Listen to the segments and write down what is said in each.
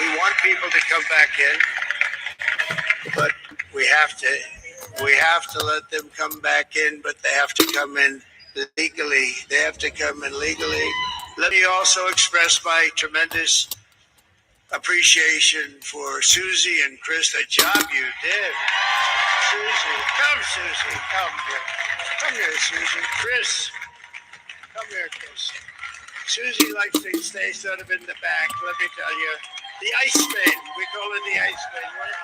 We want people to come back in, but we have to let them come back in, but they have to come in legally. They have to come in legally. Let me also express my tremendous appreciation for Susie and Chris. The job you did. Susie, come here. Come here, Susie. Chris, come here, Chris. Susie likes to stay sort of in the back. Let me tell you, the ice spin. We call it the ice spin. Right?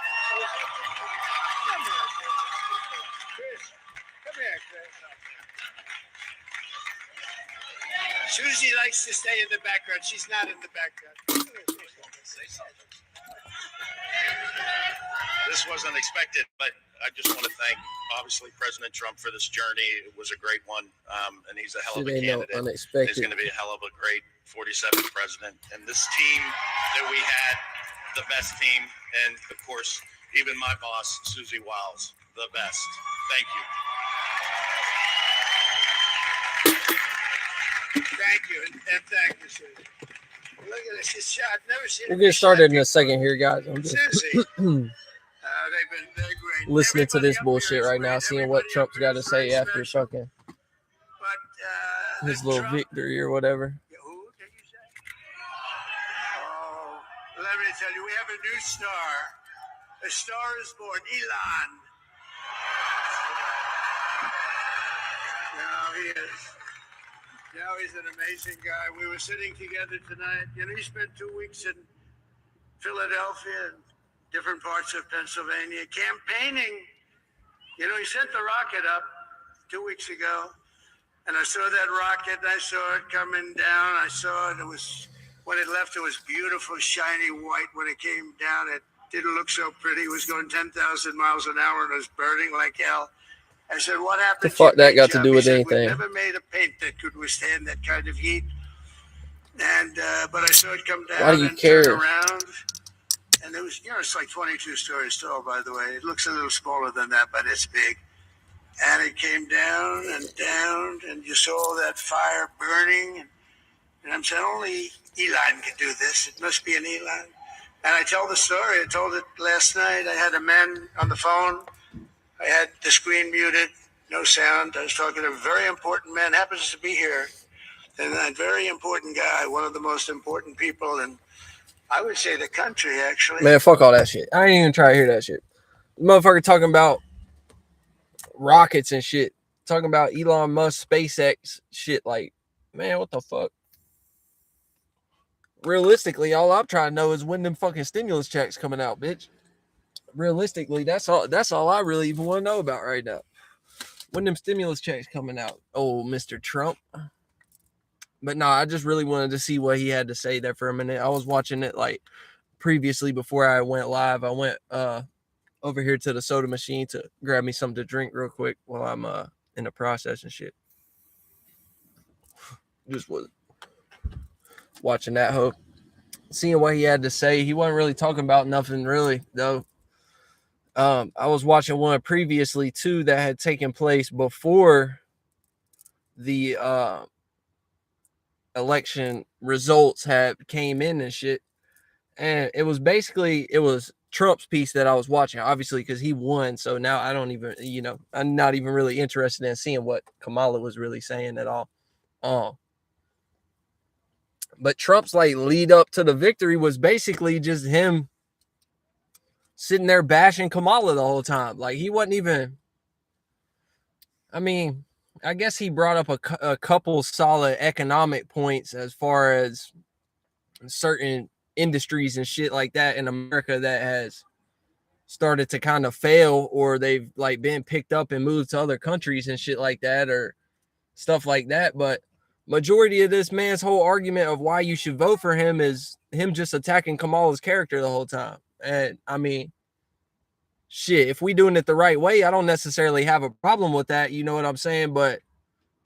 Come here, Chris. Come here, Chris. Susie likes to stay in the background. She's not in the background. This wasn't expected, but I just want to thank, obviously, President Trump for this journey. It was a great one, and he's a hell of a candidate. He's going to be a hell of a great 47th president. And this team that we had, the best team, and, of course, even my boss, Susie Wiles, the best. Thank you. Thank you, and thank you, Susie. Look at this. I've never seen. We'll get started in a second here, guys. I'm just Susie. They're great. Listening to this bullshit right now, seeing what Trump's got to say after fucking his little victory or whatever. Who did you say? Oh, let me tell you, we have a new star. A star is born, Elon. Now he is. Now he's an amazing guy. We were sitting together tonight. You know, he spent 2 weeks in Philadelphia and different parts of Pennsylvania campaigning. You know, he sent the rocket up 2 weeks ago, and I saw that rocket, and I saw it coming down. I saw it. It was, when it left, it was beautiful, shiny white. When it came down, it didn't look so pretty. It was going 10,000 miles an hour, and it was burning like hell. I said, what happened? The fuck that got to do with anything? We never made a paint that could withstand that kind of heat. And but I saw it come down. Why do you and care? turn around. And it was, you know, it's like 22 stories tall, by the way. It looks a little smaller than that, but it's big. And it came down, and you saw that fire burning. And I'm saying, only Elon can do this. It must be an Elon. And I tell the story. I told it last night. I had a man on the phone. I had the screen muted, no sound. I was talking to a very important man, happens to be here. And a very important guy, one of the most important people in, I would say, the country, actually. Man, fuck all that shit. I ain't even try to hear that shit. Motherfucker talking about rockets and shit. Talking about Elon Musk, SpaceX shit. Like, man, what the fuck? Realistically, all I'm trying to know is when them fucking stimulus checks coming out, bitch. Realistically, that's all I really even want to know about right now. When them stimulus checks coming out, oh, Mr. Trump. But no, I just really wanted to see what he had to say there for a minute. I was watching it like previously before I went live. I went over here to the soda machine to grab me something to drink real quick while I'm in the process and shit. Just was watching that hoe, seeing what he had to say. He wasn't really talking about nothing really though. I was watching one previously too that had taken place before the election results had came in and shit. And it was Trump's piece that I was watching, obviously, because he won. So now I don't even, I'm not even really interested in seeing what Kamala was really saying at all. But Trump's like lead up to the victory was basically just him sitting there bashing Kamala the whole time. Like he wasn't even, I mean, I guess he brought up a couple solid economic points as far as certain industries and shit like that in America that has started to kind of fail, or they've like been picked up and moved to other countries and shit like that, or stuff like that. But majority of this man's whole argument of why you should vote for him is him just attacking Kamala's character the whole time. And I mean, shit, if we doing it the right way, I don't necessarily have a problem with that. You know what I'm saying? But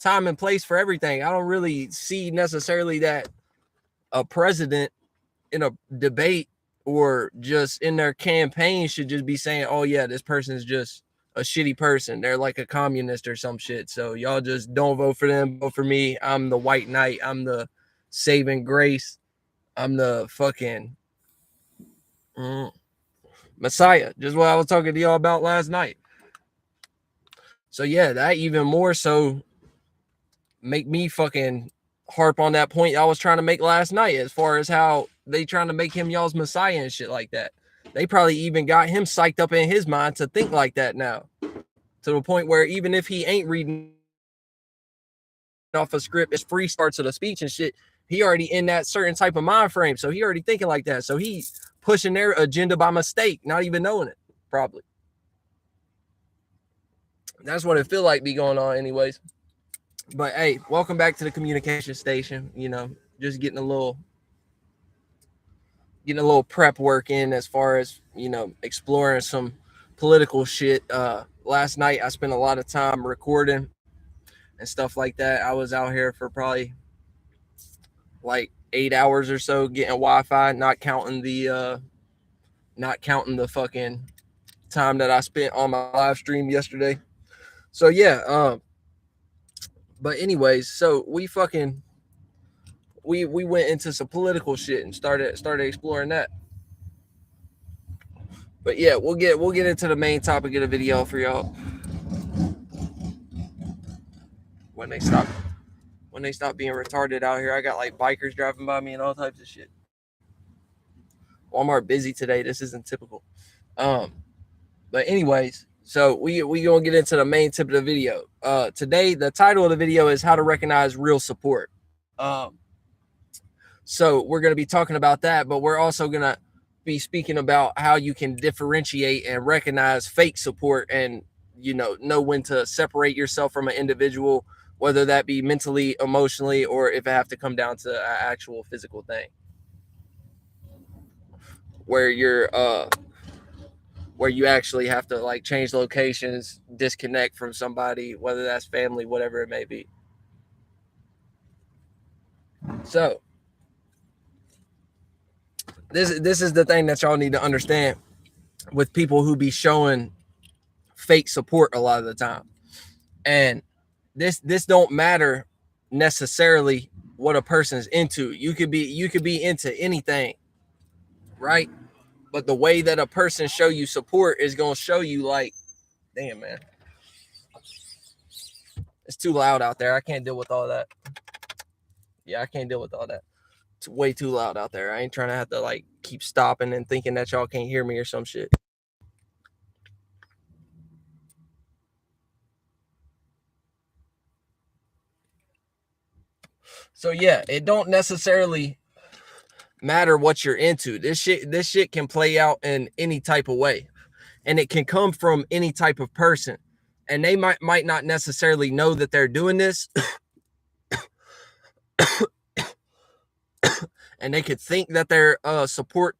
time and place for everything. I don't really see necessarily that a president in a debate or just in their campaign should just be saying, oh yeah, this person's just a shitty person. They're like a communist or some shit. So y'all just don't vote for them. Vote for me. I'm the white knight. I'm the saving grace. I'm the fucking Messiah, just what I was talking to y'all about last night. So yeah, that even more so make me fucking harp on that point I was trying to make last night, as far as how they trying to make him y'all's Messiah and shit like that. They probably even got him psyched up in his mind to think like that now, to the point where even if he ain't reading off a script, it's free starts of the speech and shit, he already in that certain type of mind frame, so he already thinking like that, so he's pushing their agenda by mistake, not even knowing it, probably. That's what it feel like be going on anyways. But hey, welcome back to the communication station. You know, just getting a little prep work in, as far as, you know, exploring some political shit. Last night I spent a lot of time recording and stuff like that. I was out here for probably like 8 hours or so getting Wi-Fi, not counting the fucking time that I spent on my live stream yesterday. So yeah, but anyways, so we went into some political shit and started exploring that. But yeah, we'll get into the main topic of the video for y'all when they stop being retarded out here. I got like bikers driving by me and all types of shit. Walmart busy today. This isn't typical. But anyways, so we gonna get into the main tip of the video. Today the title of the video is how to recognize real support. So we're gonna be talking about that, but we're also gonna be speaking about how you can differentiate and recognize fake support, and you know when to separate yourself from an individual, whether that be mentally, emotionally, or if it have to come down to an actual physical thing where you actually have to like change locations, disconnect from somebody, whether that's family, whatever it may be. So this is the thing that y'all need to understand with people who be showing fake support a lot of the time. And this don't matter necessarily what a person's into. You could be into anything, right? But the way that a person show you support is going to show you like, damn, man, it's too loud out there. I can't deal with all that. Yeah, I can't deal with all that. It's way too loud out there. I ain't trying to have to like keep stopping and thinking that y'all can't hear me or some shit. So yeah, it don't necessarily matter what you're into. This shit can play out in any type of way, and it can come from any type of person, and they might not necessarily know that they're doing this. And they could think that their support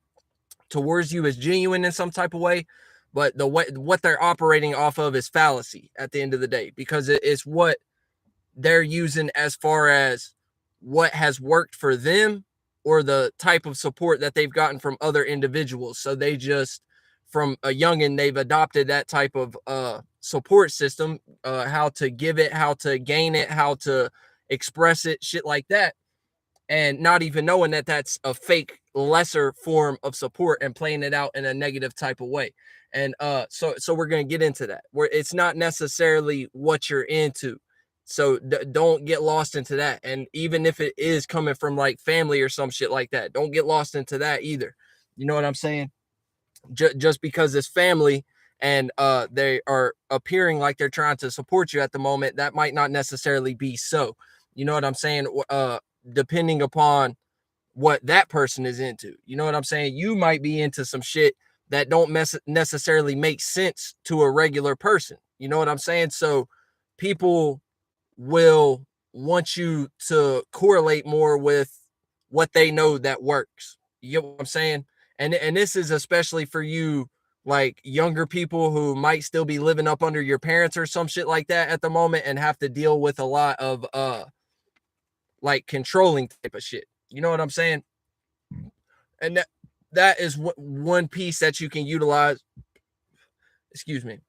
towards you is genuine in some type of way, but what they're operating off of is fallacy at the end of the day, because it's what they're using as far as what has worked for them, or the type of support that they've gotten from other individuals. So they just, from a youngin', they've adopted that type of support system, how to give it, how to gain it, how to express it, shit like that, and not even knowing that that's a fake lesser form of support and playing it out in a negative type of way. And so we're going to get into that, where it's not necessarily what you're into. So don't get lost into that. And even if it is coming from like family or some shit like that, don't get lost into that either. You know what I'm saying? Just because it's family and they are appearing like they're trying to support you at the moment, that might not necessarily be so. You know what I'm saying? Depending upon what that person is into. You know what I'm saying? You might be into some shit that don't necessarily make sense to a regular person. You know what I'm saying? So people will want you to correlate more with what they know that works. You get what I'm saying? And this is especially for you, like younger people who might still be living up under your parents or some shit like that at the moment, and have to deal with a lot of like controlling type of shit. You know what I'm saying? And that is one piece that you can utilize. Excuse me.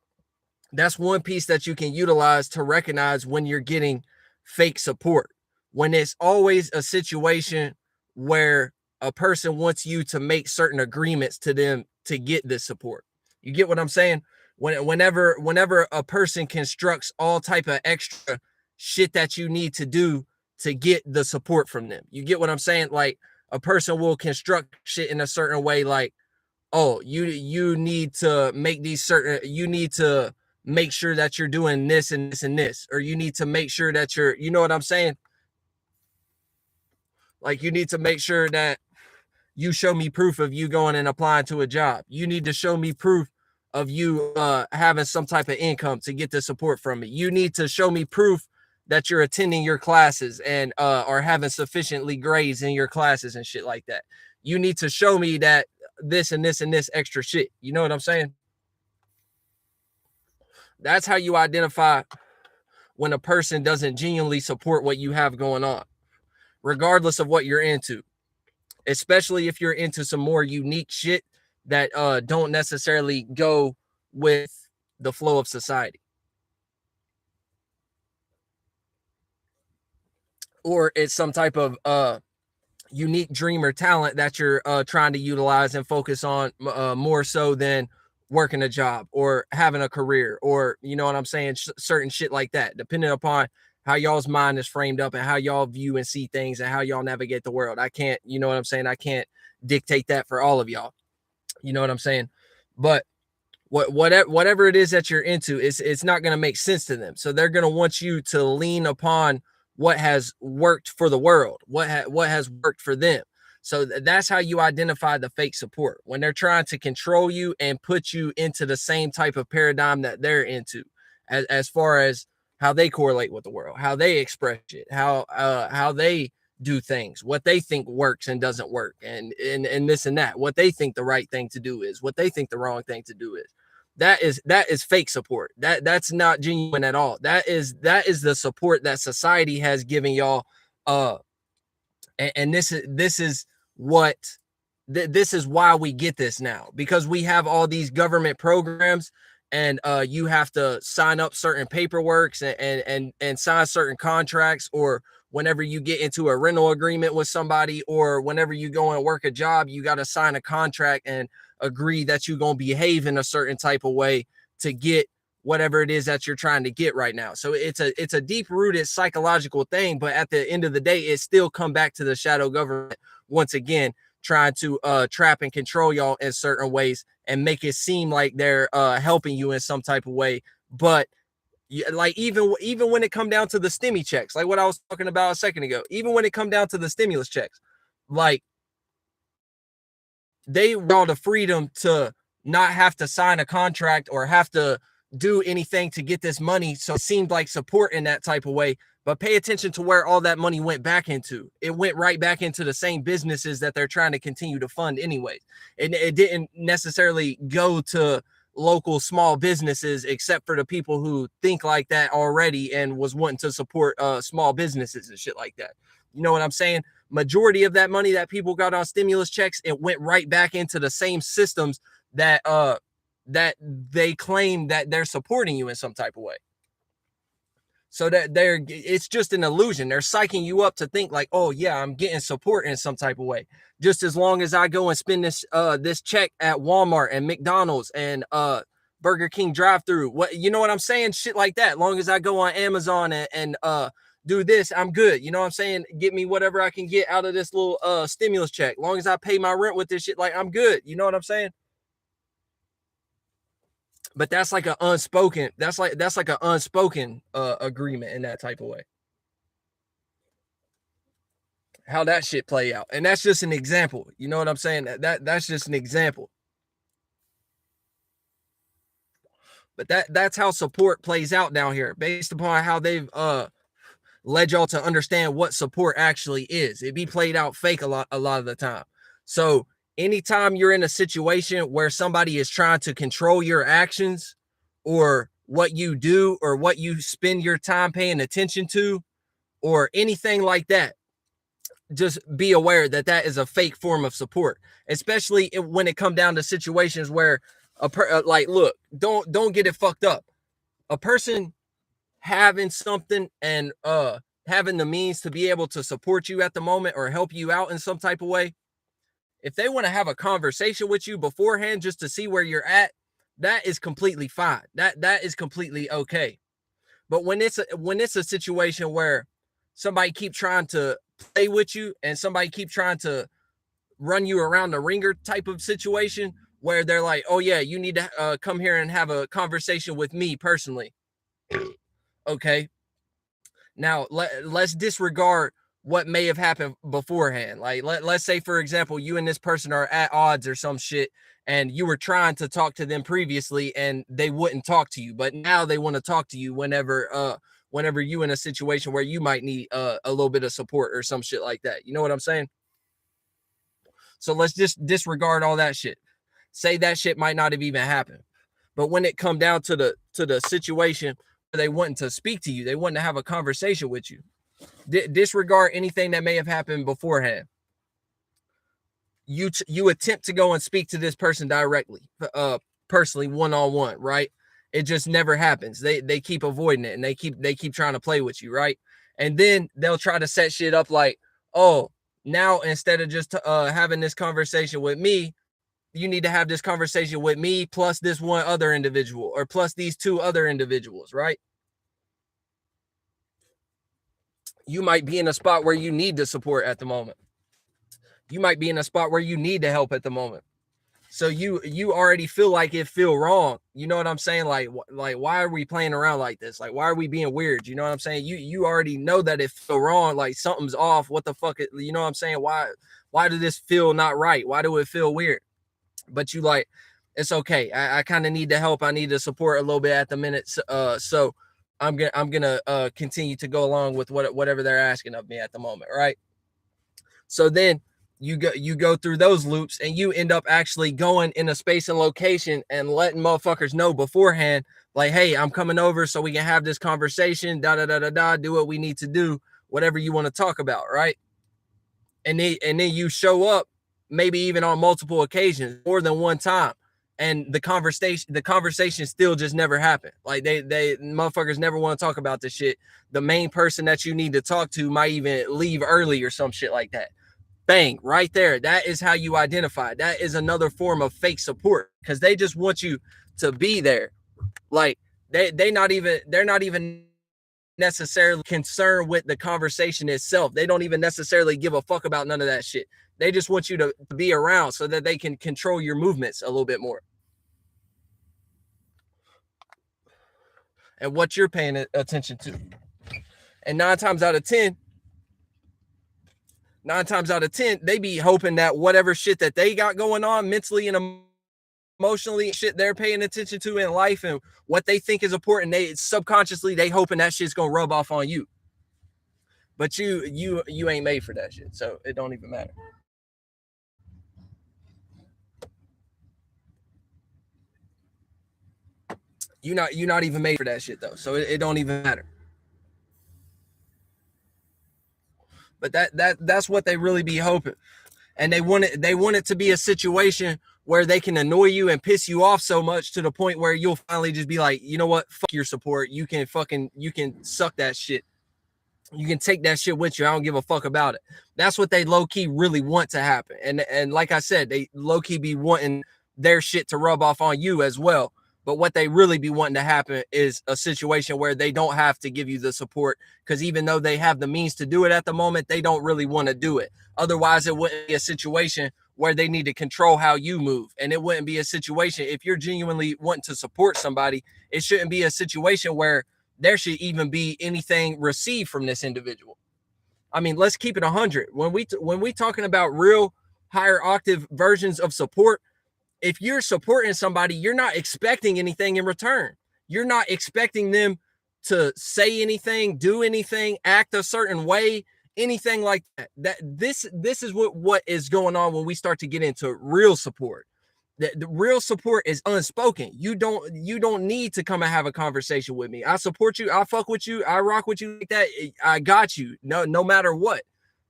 That's one piece that you can utilize to recognize when you're getting fake support. When it's always a situation where a person wants you to make certain agreements to them to get this support. You get what I'm saying? Whenever a person constructs all type of extra shit that you need to do to get the support from them. You get what I'm saying? Like, a person will construct shit in a certain way, like, oh, you need to make these certain, you need to make sure that you're doing this and this and this, or you need to make sure that you're, you know what I'm saying? Like, you need to make sure that you show me proof of you going and applying to a job. You need to show me proof of you having some type of income to get the support from me. You need to show me proof that you're attending your classes and are having sufficiently grades in your classes and shit like that. You need to show me that this and this and this extra shit. You know what I'm saying? That's how you identify when a person doesn't genuinely support what you have going on, regardless of what you're into. Especially if you're into some more unique shit that don't necessarily go with the flow of society. Or it's some type of unique dream or talent that you're trying to utilize and focus on more so than working a job or having a career, or, you know what I'm saying, certain shit like that, depending upon how y'all's mind is framed up and how y'all view and see things and how y'all navigate the world. I can't, you know what I'm saying, I can't dictate that for all of y'all. You know what I'm saying? But whatever it is that you're into, it's not going to make sense to them. So they're going to want you to lean upon what has worked for the world, what has worked for them. So that's how you identify the fake support, when they're trying to control you and put you into the same type of paradigm that they're into, as far as how they correlate with the world, how they express it, how they do things, what they think works and doesn't work, and this and that, what they think the right thing to do is, what they think the wrong thing to do is. That is fake support. That's not genuine at all. That is the support that society has given y'all. And this is what this is why we get this now, because we have all these government programs, and you have to sign up certain paperworks and sign certain contracts, or whenever you get into a rental agreement with somebody, or whenever you go and work a job, you got to sign a contract and agree that you're going to behave in a certain type of way to get whatever it is that you're trying to get right now. So it's a deep-rooted psychological thing, but at the end of the day, it still come back to the shadow government once again, trying to trap and control y'all in certain ways and make it seem like they're helping you in some type of way. But like, even when it come down to the stimmy checks, like what I was talking about a second ago, even when it come down to the stimulus checks, like, they want the freedom to not have to sign a contract or have to do anything to get this money. So it seemed like support in that type of way. But pay attention to where all that money went back into. It went right back into the same businesses that they're trying to continue to fund anyways. And it didn't necessarily go to local small businesses, except for the people who think like that already and was wanting to support small businesses and shit like that. You know what I'm saying? Majority of that money that people got on stimulus checks, it went right back into the same systems that that they claim that they're supporting you in some type of way. So that it's just an illusion. They're psyching you up to think like, oh yeah, I'm getting support in some type of way. Just as long as I go and spend this check at Walmart and McDonald's and Burger King drive-through, what, you know what I'm saying? Shit like that. Long as I go on Amazon and do this, I'm good. You know what I'm saying? Get me whatever I can get out of this little stimulus check. Long as I pay my rent with this shit, like, I'm good. You know what I'm saying? But that's like an unspoken, that's like an unspoken agreement in that type of way. How that shit play out. And that's just an example. You know what I'm saying? That's just an example. But that's how support plays out down here, based upon how they've led y'all to understand what support actually is. It be played out fake a lot of the time. So anytime you're in a situation where somebody is trying to control your actions or what you do or what you spend your time paying attention to or anything like that, just be aware that that is a fake form of support, especially when it come down to situations where like, look, don't get it fucked up. A person having something and having the means to be able to support you at the moment or help you out in some type of way, If they want to have a conversation with you beforehand just to see where you're at, that is completely fine. That is completely okay. But when it's a situation where somebody keep trying to play with you and somebody keep trying to run you around the ringer type of situation where they're like, oh yeah, you need to come here and have a conversation with me personally. Okay. Now let's disregard what may have happened beforehand. Like let's say, for example, you and this person are at odds or some shit, and you were trying to talk to them previously and they wouldn't talk to you, but now they want to talk to you whenever you in a situation where you might need a little bit of support or some shit like that. You know what I'm saying? So let's just disregard all that shit. Say that shit might not have even happened. But when it come down to the situation where they want to speak to you, they want to have a conversation with you, disregard anything that may have happened beforehand. You attempt to go and speak to this person directly, personally, one-on-one, right? It just never happens. They keep avoiding it, and they keep trying to play with you, right? And then they'll try to set shit up like, oh, now instead of just having this conversation with me, you need to have this conversation with me plus this one other individual or plus these two other individuals, right? You might be in a spot where you need the support at the moment. You might be in a spot where you need the help at the moment. So you already feel like it feel wrong. You know what I'm saying? Like why are we playing around like this? Like, why are we being weird? You know what I'm saying? You already know that it feel wrong. Like something's off. What the fuck? You know what I'm saying? Why did this feel not right? Why do it feel weird? But you like, it's okay. I kind of need the help. I need the support a little bit at the minute. So I'm gonna continue to go along with whatever they're asking of me at the moment, right? So then you go through those loops and you end up actually going in a space and location and letting motherfuckers know beforehand, like, hey, I'm coming over so we can have this conversation, do what we need to do, whatever you want to talk about, right? And then you show up maybe even on multiple occasions, more than one time, and the conversation still just never happened. Like they motherfuckers never want to talk about this shit. The main person that you need to talk to might even leave early or some shit like that. Bang, right there. That is how you identify. That is another form of fake support, because they just want you to be there. Like they're not even necessarily concerned with the conversation itself. They don't even necessarily give a fuck about none of that shit. They just want you to be around so that they can control your movements a little bit more. And what you're paying attention to. And nine times out of 10, they be hoping that whatever shit that they got going on mentally and emotionally, shit they're paying attention to in life and what they think is important, they subconsciously, they hoping that shit's gonna rub off on you. But you ain't made for that shit, so it don't even matter. You're not even made for that shit though, so it don't even matter. But that's what they really be hoping, and they want it to be a situation where they can annoy you and piss you off so much to the point where you'll finally just be like, you know what, fuck your support. You can suck that shit. You can take that shit with you. I don't give a fuck about it. That's what they low key really want to happen, and like I said, they low key be wanting their shit to rub off on you as well. But what they really be wanting to happen is a situation where they don't have to give you the support, because even though they have the means to do it at the moment, they don't really want to do it. Otherwise, it wouldn't be a situation where they need to control how you move. And it wouldn't be a situation, if you're genuinely wanting to support somebody, it shouldn't be a situation where there should even be anything received from this individual. I mean, let's keep it 100. When we talking about real higher octave versions of support, if you're supporting somebody, you're not expecting anything in return. You're not expecting them to say anything, do anything, act a certain way, anything like that. This is what is going on when we start to get into real support. The real support is unspoken. You don't need to come and have a conversation with me. I support you. I fuck with you. I rock with you like that. I got you. No matter what.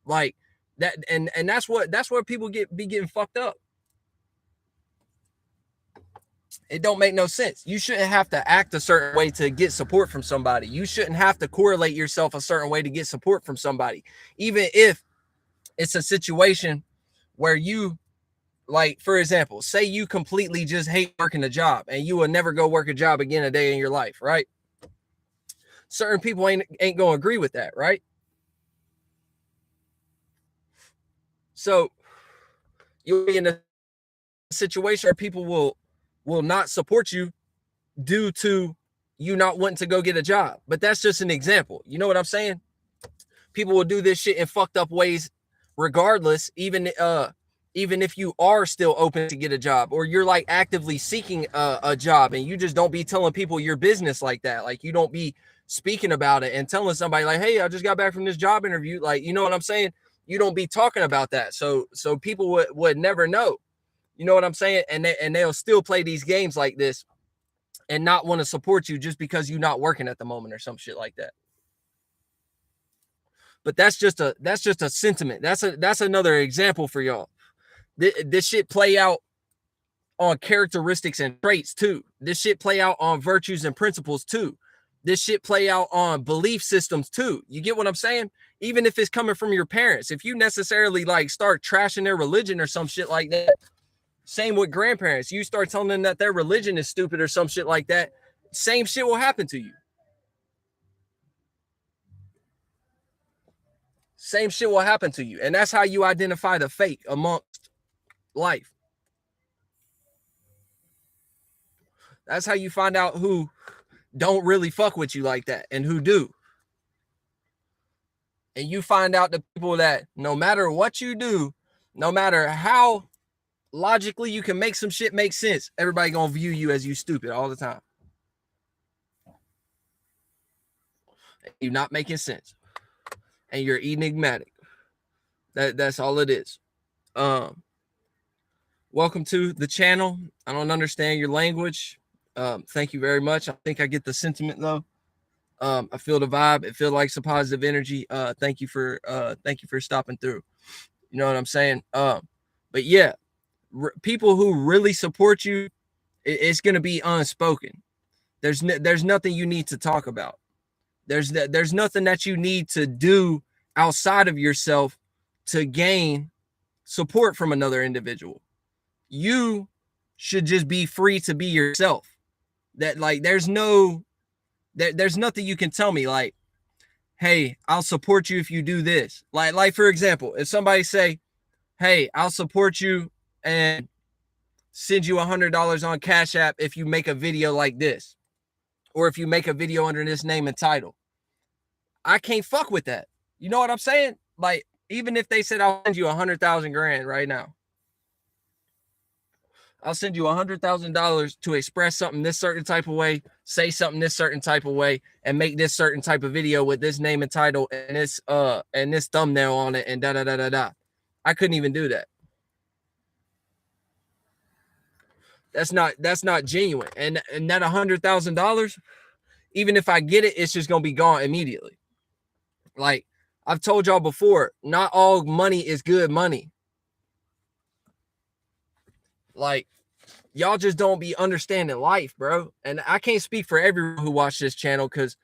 Like that, and that's where people be getting fucked up. It don't make no sense. You shouldn't have to act a certain way to get support from somebody. You shouldn't have to correlate yourself a certain way to get support from somebody. Even if it's a situation where you like, for example, say you completely just hate working a job and you will never go work a job again a day in your life, right? Certain people ain't going to agree with that, right? So you'll be in a situation where people will not support you due to you not wanting to go get a job. But that's just an example. You know what I'm saying? People will do this shit in fucked up ways regardless, even if you are still open to get a job, or you're like actively seeking a job, and you just don't be telling people your business like that. Like, you don't be speaking about it and telling somebody like, hey, I just got back from this job interview. Like, you know what I'm saying? You don't be talking about that. So people would never know. You know what I'm saying? And they'll still play these games like this and not want to support you just because you're not working at the moment or some shit like that. But that's just a sentiment. That's another example for y'all. This shit play out on characteristics and traits too. This shit play out on virtues and principles too. This shit play out on belief systems too. You get what I'm saying? Even if it's coming from your parents, if you necessarily like start trashing their religion or some shit like that, same with grandparents. You start telling them that their religion is stupid or some shit like that, same shit will happen to you. Same shit will happen to you. And that's how you identify the fake amongst life. That's how you find out who don't really fuck with you like that and who do. And you find out the people that no matter what you do, no matter how logically you can make some shit make sense, everybody gonna view you as you stupid all the time. You're not making sense. And you're enigmatic. That's all it is. Welcome to the channel. I don't understand your language. Thank you very much. I think I get the sentiment though. I feel the vibe. It feels like some positive energy. Thank you for stopping through. You know what I'm saying? But yeah, people who really support you, it's gonna be unspoken. There's nothing you need to talk about. There's nothing that you need to do outside of yourself to gain support from another individual. You should just be free to be yourself. That like there's nothing you can tell me like, hey, I'll support you if you do this. Like for example, if somebody say, hey, I'll support you and send you $100 on Cash App if you make a video like this, or if you make a video under this name and title, I can't fuck with that. You know what I'm saying? Like, even if they said I'll send you 100,000 grand right now, I'll send you $100,000 to express something this certain type of way, say something this certain type of way, and make this certain type of video with this name and title and this thumbnail on it and da da da da da. I couldn't even do that. That's not genuine. And that $100,000, even if I get it, it's just gonna be gone immediately. Like I've told y'all before, not all money is good money. Like, y'all just don't be understanding life, bro. And I can't speak for everyone who watched this channel because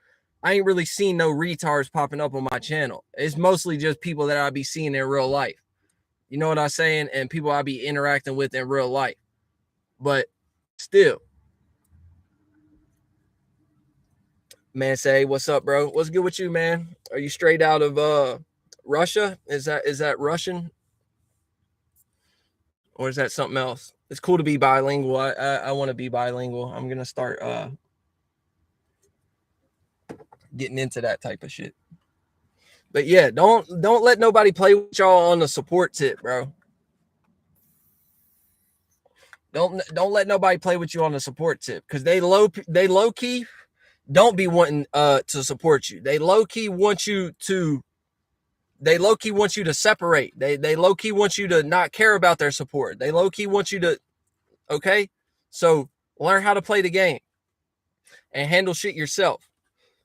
I ain't really seen no retards popping up on my channel. It's mostly just people that I be seeing in real life. You know what I'm saying? And people I be interacting with in real life. But still, man, say, what's up, bro? What's good with you, man? Are you straight out of Russia? Is that Russian? Or is that something else? It's cool to be bilingual. I want to be bilingual. I'm gonna start getting into that type of shit. But yeah, don't let nobody play with y'all on the support tip, bro. Don't let nobody play with you on the support tip, because they low key don't be wanting to support you. They low key want you to separate. They low key want you to not care about their support. They low key want you to, okay? So learn how to play the game and handle shit yourself.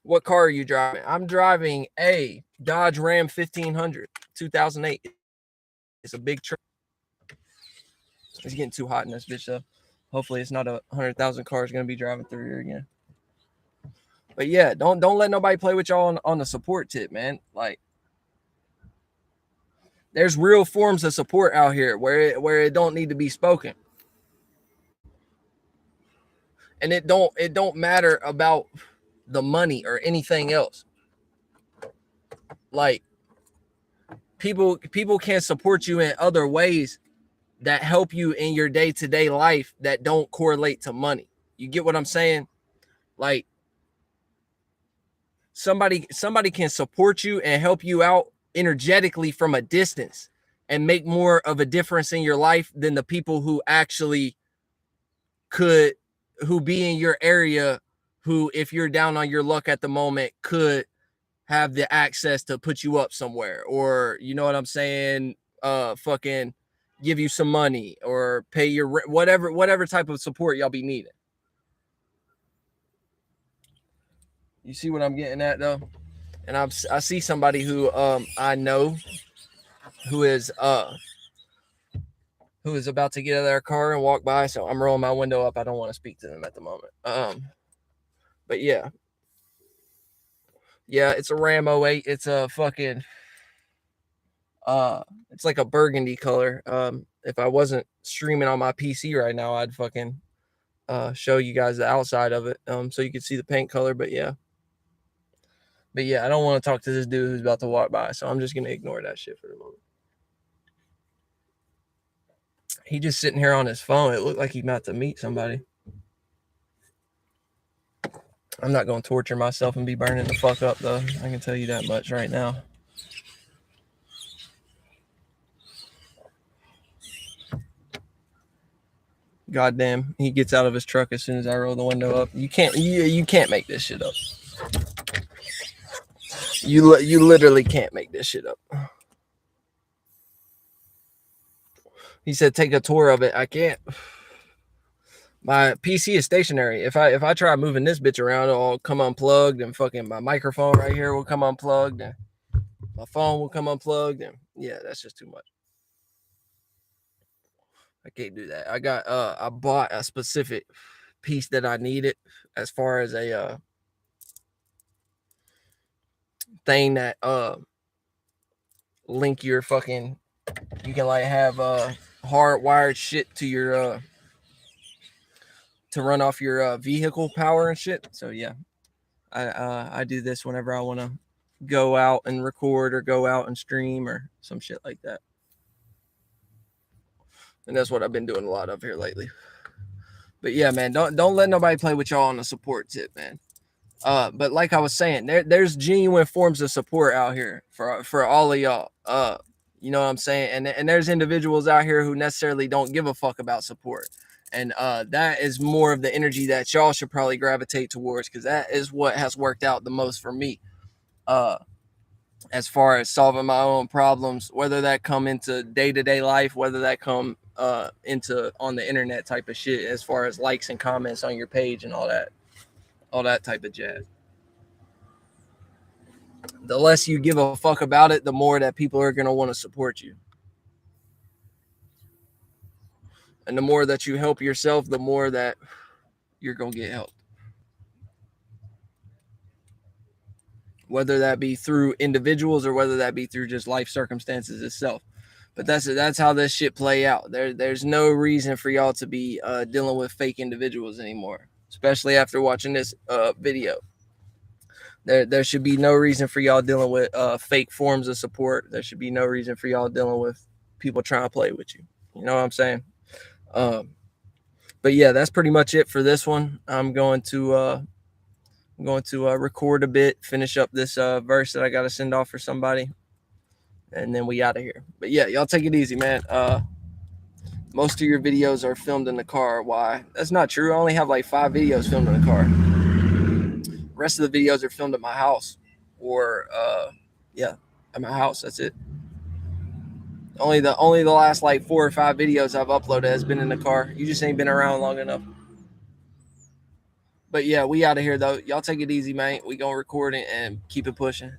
What car are you driving? I'm driving a Dodge Ram 1500, 2008. It's a big truck. It's getting too hot in this bitch, though. Hopefully it's not 100,000 cars going to be driving through here again. But yeah, don't let nobody play with y'all on the support tip, man. Like, There's real forms of support out here where it don't need to be spoken. And it don't matter about the money or anything else. Like people can support you in other ways that help you in your day-to-day life that don't correlate to money. You get what I'm saying? Like somebody can support you and help you out energetically from a distance and make more of a difference in your life than the people who actually who be in your area, who, if you're down on your luck at the moment, could have the access to put you up somewhere, or you know what I'm saying, fucking give you some money or pay your rent, whatever type of support y'all be needing. You see what I'm getting at though? And I see somebody who I know who is about to get out of their car and walk by, so I'm rolling my window up. I don't want to speak to them at the moment. But yeah, it's a Ram 08. It's a fucking it's like a burgundy color. If I wasn't streaming on my PC right now, I'd fucking show you guys the outside of it, so you could see the paint color. But yeah, I don't want to talk to this dude who's about to walk by, so I'm just gonna ignore that shit for the moment. He just sitting here on his phone. It looked like he about to meet somebody. I'm not going to torture myself and be burning the fuck up, though. I can tell you that much right now. Goddamn, he gets out of his truck as soon as I roll the window up. You can't make this shit up. You literally can't make this shit up. He said take a tour of it. I can't. My PC is stationary. If I try moving this bitch around, it'll come unplugged, and fucking my microphone right here will come unplugged, and my phone will come unplugged, and yeah, that's just too much. I can't do that. I bought a specific piece that I needed as far as a thing that link your fucking, you can like have hardwired shit to your to run off your vehicle power and shit. So yeah, I do this whenever I want to go out and record or go out and stream or some shit like that. And that's what I've been doing a lot of here lately. But yeah, man, don't let nobody play with y'all on the support tip, man. But like I was saying, there's genuine forms of support out here for all of y'all. You know what I'm saying? And there's individuals out here who necessarily don't give a fuck about support. And that is more of the energy that y'all should probably gravitate towards, because that is what has worked out the most for me. As far as solving my own problems, whether that come into day-to-day life, whether that come into on the internet type of shit, as far as likes and comments on your page and all that type of jazz. The less you give a fuck about it, the more that people are going to want to support you. And the more that you help yourself, the more that you're going to get helped. Whether that be through individuals or whether that be through just life circumstances itself. But that's how this shit play out. There's no reason for y'all to be dealing with fake individuals anymore, especially after watching this video. There should be no reason for y'all dealing with fake forms of support. There should be no reason for y'all dealing with people trying to play with you. You know what I'm saying? But yeah, that's pretty much it for this one. I'm going to record a bit, finish up this verse that I got to send off for somebody, and then we out of here. But yeah, y'all take it easy, man. Most of your videos are filmed in the car. Why? That's not true. I only have like 5 videos filmed in the car. The rest of the videos are filmed at my house, or at my house. That's it. Only the last like 4 or 5 videos I've uploaded has been in the car. You just ain't been around long enough. But yeah, we out of here though. Y'all take it easy, man. We gonna record it and keep it pushing.